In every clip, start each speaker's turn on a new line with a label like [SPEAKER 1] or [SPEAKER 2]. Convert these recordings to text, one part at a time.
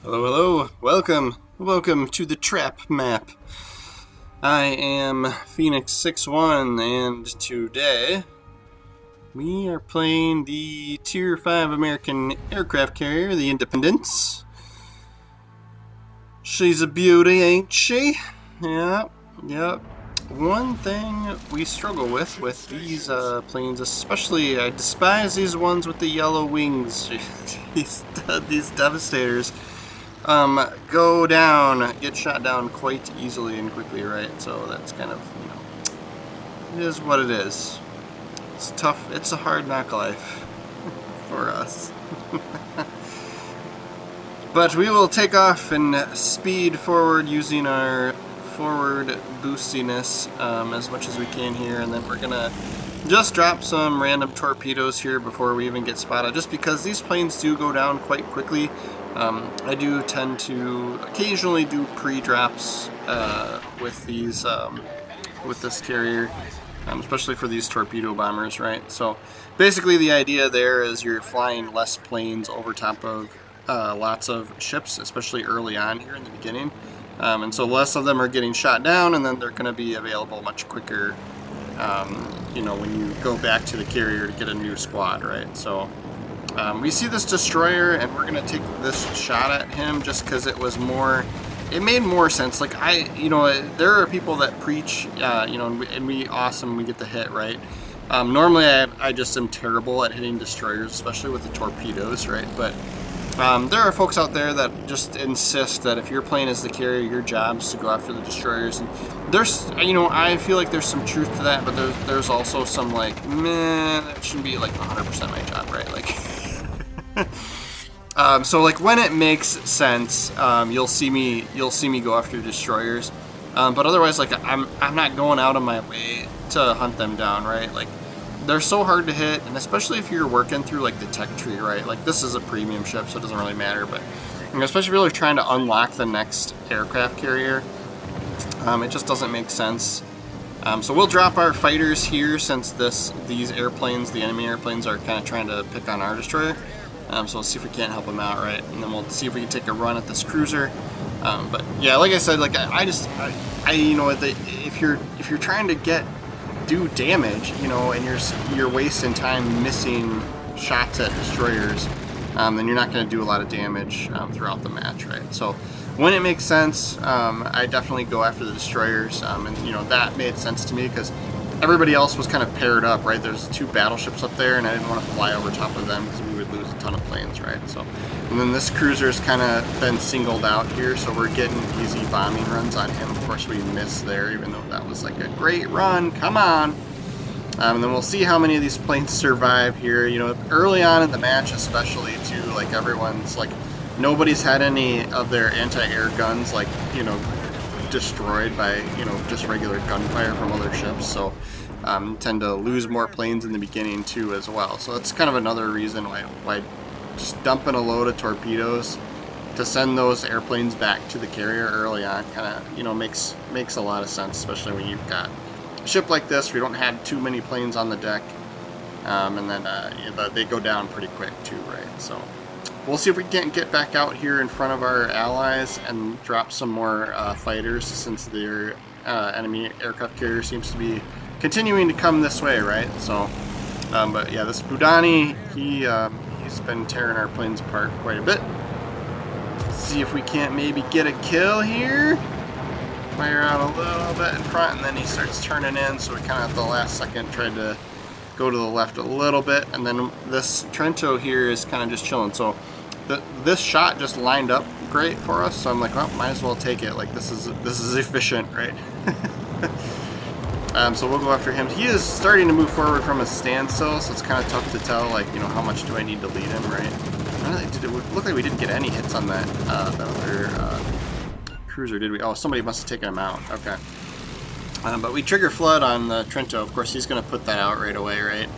[SPEAKER 1] Hello, hello. Welcome to the trap map. I am Phoenix 6-1, and today we are playing the Tier 5 American aircraft carrier, the Independence. She's a beauty, ain't she? Yep. One thing we struggle with these planes, especially, I despise these ones with the yellow wings. these Devastators. Go down, get shot down quite easily and quickly, right? So that's kind of, it is what it is. It's tough, it's a hard knock life for us. But we will take off and speed forward using our forward boostiness as much as we can here, and then we're gonna just drop some random torpedoes here before we even get spotted, just because these planes do go down quite quickly. I do tend to occasionally do pre-drops with these with this carrier, especially for these torpedo bombers, right? So basically the idea there is you're flying less planes over top of lots of ships, especially early on here in the beginning, and so less of them are getting shot down, and then they're going to be available much quicker when you go back to the carrier to get a new squad, right? So we see this destroyer, and we're gonna take this shot at him just because it made more sense. Like there are people that preach, and we get the hit, right? Normally I just am terrible at hitting destroyers, especially with the torpedoes, right? But there are folks out there that just insist that if you're playing as the carrier, your job is to go after the destroyers. And there's, I feel like there's some truth to that, but there's also some like, man, that shouldn't be like 100% my job, right? Like. So like when it makes sense, you'll see me go after destroyers, but otherwise, like I'm not going out of my way to hunt them down, right? Like they're so hard to hit, and especially if you're working through like the tech tree, right? Like this is a premium ship, so it doesn't really matter, but especially if you're really trying to unlock the next aircraft carrier, it just doesn't make sense. So we'll drop our fighters here since these airplanes, the enemy airplanes, are kind of trying to pick on our destroyer. So let's see if we can't help them out, right? And then we'll see if we can take a run at this cruiser. But yeah, like I said, like if you're trying to do damage, and you're wasting time missing shots at destroyers, then you're not going to do a lot of damage throughout the match, right? So when it makes sense, I definitely go after the destroyers, and that made sense to me because everybody else was kind of paired up, right? There's 2 battleships up there, and I didn't want to fly over top of them because we would lose a ton of planes, right? So, and then this cruiser's kind of been singled out here, so we're getting easy bombing runs on him. Of course, we missed there, even though that was like a great run. Come on! And then we'll see how many of these planes survive here. Early on in the match, especially too, like everyone's like, nobody's had any of their anti-air guns like destroyed by just regular gunfire from other ships, so tend to lose more planes in the beginning too as well. So that's kind of another reason why just dumping a load of torpedoes to send those airplanes back to the carrier early on kind of makes a lot of sense, especially when you've got a ship like this. We don't have too many planes on the deck, and then they go down pretty quick too, right? So we'll see if we can't get back out here in front of our allies and drop some more fighters, since their enemy aircraft carrier seems to be continuing to come this way, right? So, but yeah, this Budani, he's been tearing our planes apart quite a bit. Let's see if we can't maybe get a kill here. Fire out a little bit in front, and then he starts turning in, so we kind of at the last second tried to go to the left a little bit, and then this Trento here is kind of just chilling. So this shot just lined up great for us, so I'm like, well, might as well take it. Like this is efficient, right? So we'll go after him. He is starting to move forward from a standstill, so it's kind of tough to tell, like, how much do I need to lead him, right? It looked like we didn't get any hits on that other cruiser, did we? Oh, somebody must have taken him out. Okay. But we trigger flood on the Trento. Of course, he's going to put that out right away, right?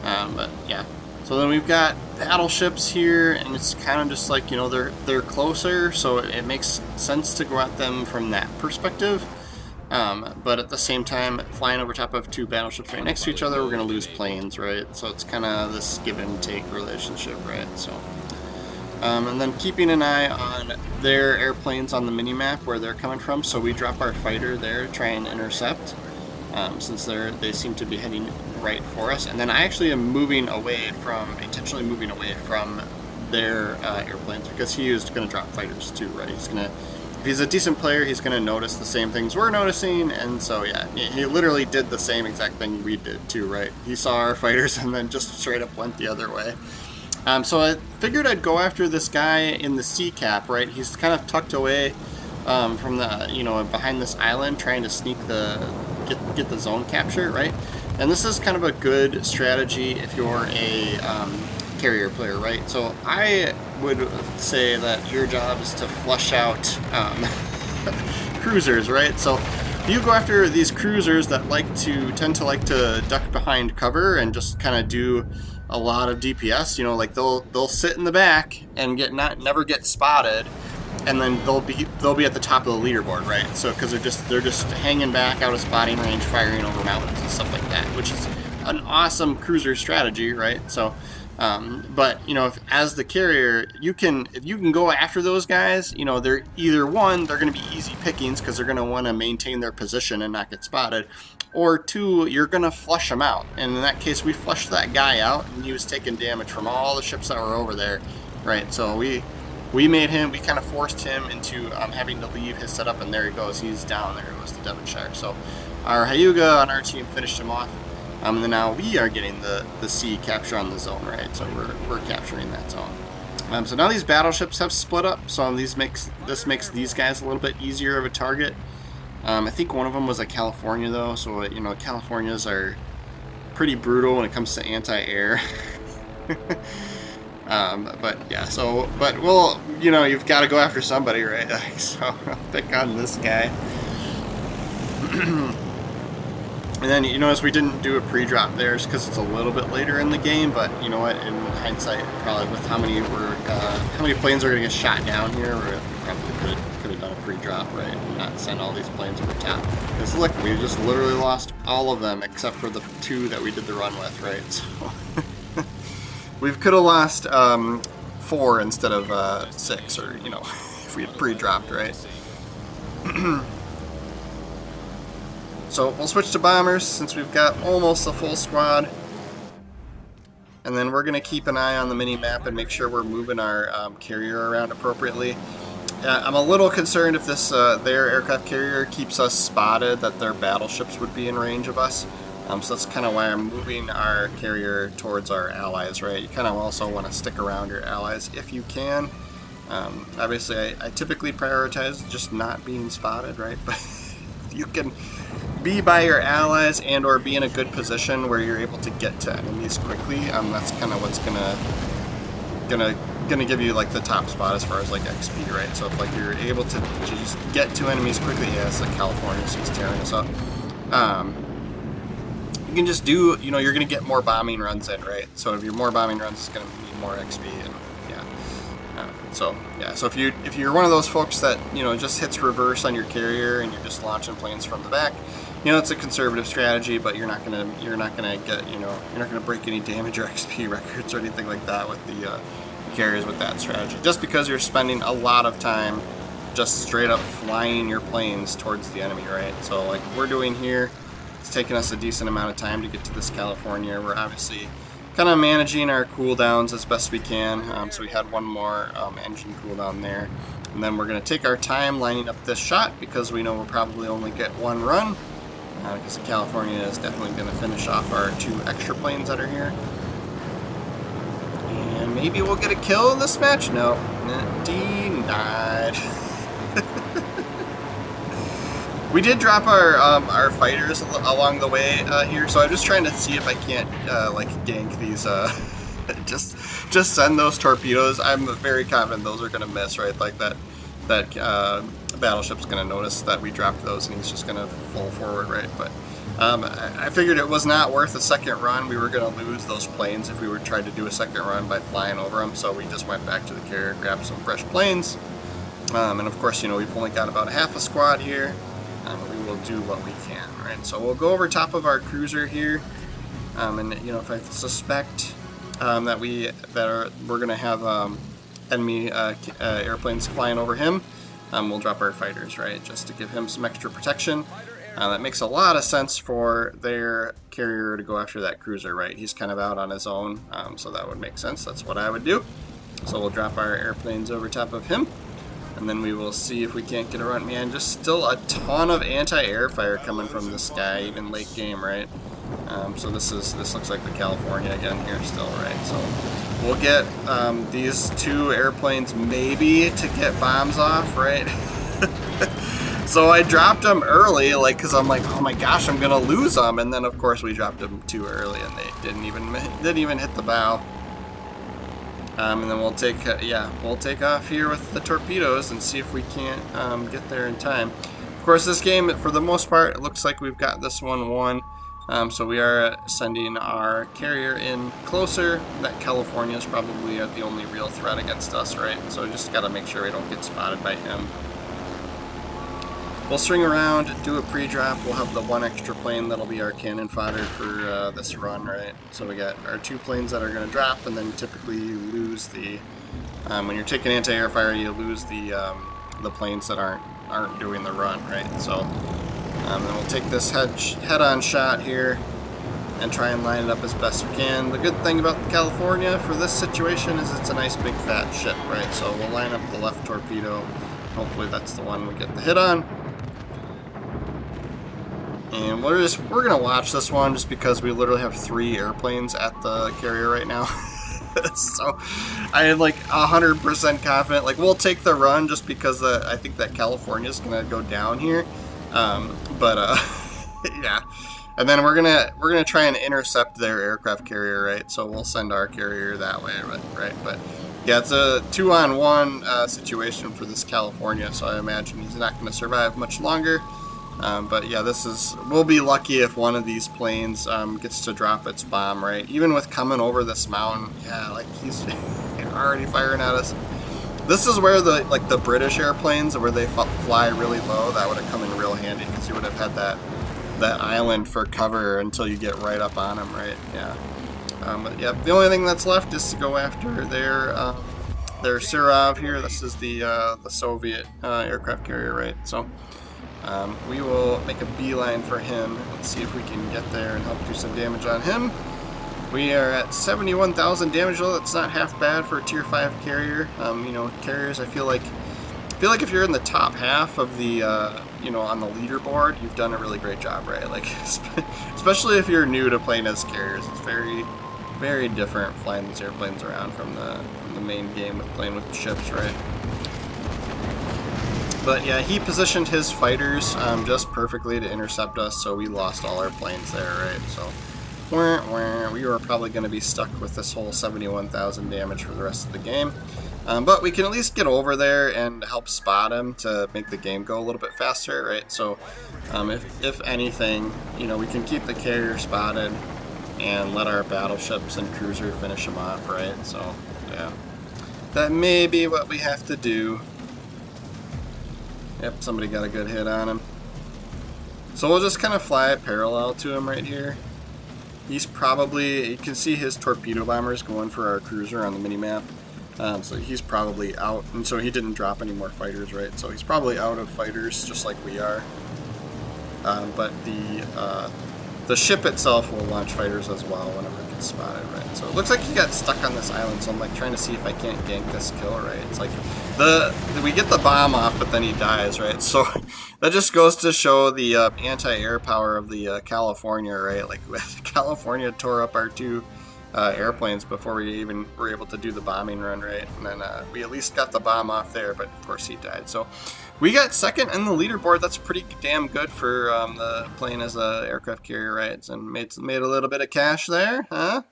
[SPEAKER 1] But yeah. So then we've got battleships here, and it's kind of just like, they're closer, so it makes sense to go at them from that perspective. But at the same time, flying over top of 2 battleships right next to each other, we're going to lose planes, right? So it's kind of this give and take relationship, right? So And then keeping an eye on their airplanes on the mini-map where they're coming from, so we drop our fighter there to try and intercept, since they seem to be heading right for us. And then I actually am intentionally moving away from their airplanes, because he is going to drop fighters too, right? If he's a decent player, he's going to notice the same things we're noticing, and so yeah, he literally did the same exact thing we did too, right? He saw our fighters and then just straight up went the other way. So I figured I'd go after this guy in the sea cap, right? He's kind of tucked away from the, behind this island, trying to sneak get the zone capture, right? And this is kind of a good strategy if you're a carrier player, right? So I would say that your job is to flush out cruisers, right? So if you go after these cruisers that tend to like to duck behind cover and just kind of do a lot of DPS, like they'll sit in the back and never get spotted, and then they'll be at the top of the leaderboard, right? So because they're just hanging back out of spotting range, firing over mountains and stuff like that, which is an awesome cruiser strategy, right? So but if as the carrier if you can go after those guys, they're either they're going to be easy pickings because they're going to want to maintain their position and not get spotted, or two, you're going to flush them out. And in that case, we flushed that guy out, and he was taking damage from all the ships that were over there, right? So we kind of forced him into having to leave his setup, and there he goes. He's down there. It was the Devonshire. So our Hyuga on our team finished him off. And then now we are getting the sea capture on the zone, right? So we're capturing that zone. So now these battleships have split up. So this makes these guys a little bit easier of a target. I think one of them was a California though. So Californias are pretty brutal when it comes to anti-air. But yeah. But we'll you've got to go after somebody, right? So I'll pick on this guy. And then you notice we didn't do a pre-drop there just because it's a little bit later in the game, but you know what, in hindsight, probably with how many planes are going to get shot down here, we probably could have done a pre-drop, right, and not send all these planes over top. Because look, we just literally lost all of them except for the 2 that we did the run with, right? So we could have lost 4 instead of 6, or if we had pre-dropped, right? So we'll switch to bombers since we've got almost a full squad. And then we're going to keep an eye on the mini-map and make sure we're moving our carrier around appropriately. I'm a little concerned if their aircraft carrier keeps us spotted, that their battleships would be in range of us. So that's kind of why I'm moving our carrier towards our allies, right? You kind of also want to stick around your allies if you can. Obviously, I typically prioritize just not being spotted, right? But you can be by your allies and or be in a good position where you're able to get to enemies quickly. That's kind of what's gonna give you like the top spot as far as like XP, right? So if like you're able to just get to enemies quickly, yeah, it's like California, so he's tearing us up. You can just do, you're gonna get more bombing runs in, right? So if you're more bombing runs, it's gonna need more XP, and so if you're one of those folks that just hits reverse on your carrier and you're just launching planes from the back, it's a conservative strategy, but you're not gonna break any damage or XP records or anything like that with the carriers with that strategy. Just because you're spending a lot of time just straight up flying your planes towards the enemy, right? So like we're doing here, it's taking us a decent amount of time to get to this California. We're obviously kind of managing our cooldowns as best we can. So we had one more engine cooldown there. And then we're going to take our time lining up this shot because we know we'll probably only get one run. Because the California is definitely going to finish off our 2 extra planes that are here. And maybe we'll get a kill in this match? No. Denied. We did drop our fighters along the way here, so I'm just trying to see if I can't like gank these. Just send those torpedoes. I'm very confident those are gonna miss, right? Like that battleship's gonna notice that we dropped those, and he's just gonna fall forward, right? But I figured it was not worth a second run. We were gonna lose those planes if we were trying to do a second run by flying over them. So we just went back to the carrier, grabbed some fresh planes, and of course, we've only got about half a squad here. We will do what we can, right? So we'll go over top of our cruiser here, and if I suspect that we're gonna have enemy airplanes flying over him, we'll drop our fighters, right, just to give him some extra protection. That makes a lot of sense for their carrier to go after that cruiser, right? He's kind of out on his own, so that would make sense. That's what I would do. So we'll drop our airplanes over top of him, and then we will see if we can't get around. Man, just still a ton of anti-air fire coming from this guy, even late game, right? So this looks like the California again here still, right? So we'll get these two airplanes maybe to get bombs off, right? So I dropped them early, like, because I'm like, oh my gosh, I'm gonna lose them, and then of course we dropped them too early, and they didn't even hit the bow. And then we'll take off here with the torpedoes and see if we can't get there in time. Of course, this game, for the most part, it looks like we've got this one won. So we are sending our carrier in closer. That California is probably the only real threat against us, right? So just got to make sure we don't get spotted by him. We'll swing around, do a pre-drop. We'll have the one extra plane that'll be our cannon fodder for this run, right? So we got our two planes that are going to drop, and then typically you lose the when you're taking anti-air fire, you lose the planes that aren't doing the run, right? So then we'll take this head-on shot here and try and line it up as best we can. The good thing about California for this situation is it's a nice big fat ship, right? So we'll line up the left torpedo. Hopefully that's the one we get the hit on. And we're gonna watch this one just because we literally have 3 airplanes at the carrier right now. So I am like 100% confident. Like, we'll take the run just because I think that California's gonna go down here. Yeah. And then we're gonna try and intercept their aircraft carrier, right? So we'll send our carrier that way, right? But yeah, it's a 2-on-1 situation for this California, so I imagine he's not going to survive much longer. But yeah, we'll be lucky if one of these planes gets to drop its bomb, right? Even with coming over this mountain, yeah, like he's already firing at us. This is where the British airplanes, where they fly really low, that would have come in real handy because you would have had that island for cover until you get right up on them, right? Yeah. But yeah, the only thing that's left is to go after their Surov here. This is the Soviet aircraft carrier, right? So we will make a beeline for him. Let's see if we can get there and help do some damage on him. We are at 71,000 damage, though. That's not half bad for a tier 5 carrier. You know, carriers, I feel like if you're in the top half of the on the leaderboard, you've done a really great job, right? Like, especially if you're new to playing as carriers, it's very, very different flying these airplanes around from the main game with playing with ships, right? But yeah, he positioned his fighters just perfectly to intercept us, so we lost all our planes there, right? So we were probably going to be stuck with this whole 71,000 damage for the rest of the game. But we can at least get over there and help spot him to make the game go a little bit faster, right? So if anything, we can keep the carrier spotted and let our battleships and cruiser finish him off, right? So yeah, that may be what we have to do. Yep, somebody got a good hit on him. So we'll just kind of fly parallel to him right here. He's probably, you can see his torpedo bombers going for our cruiser on the mini-map. So he's probably out, and so he didn't drop any more fighters, right? So he's probably out of fighters, just like we are. But the ship itself will launch fighters as well whenever it gets spotted, right? So it looks like he got stuck on this island, so I'm like trying to see if I can't gank this kill, right? It's like we get the bomb off, but then he dies, right? So that just goes to show the anti-air power of the California, right? Like, California tore up our 2 airplanes before we even were able to do the bombing run, right? And then we at least got the bomb off there, but of course he died. So we got second in the leaderboard. That's pretty damn good for the plane as a aircraft carrier, right? And made a little bit of cash there, huh?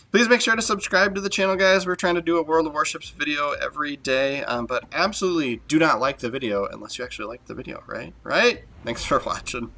[SPEAKER 1] Please make sure to subscribe to the channel, guys. We're trying to do a World of Warships video every day, but absolutely do not like the video unless you actually like the video, right? Thanks for watching.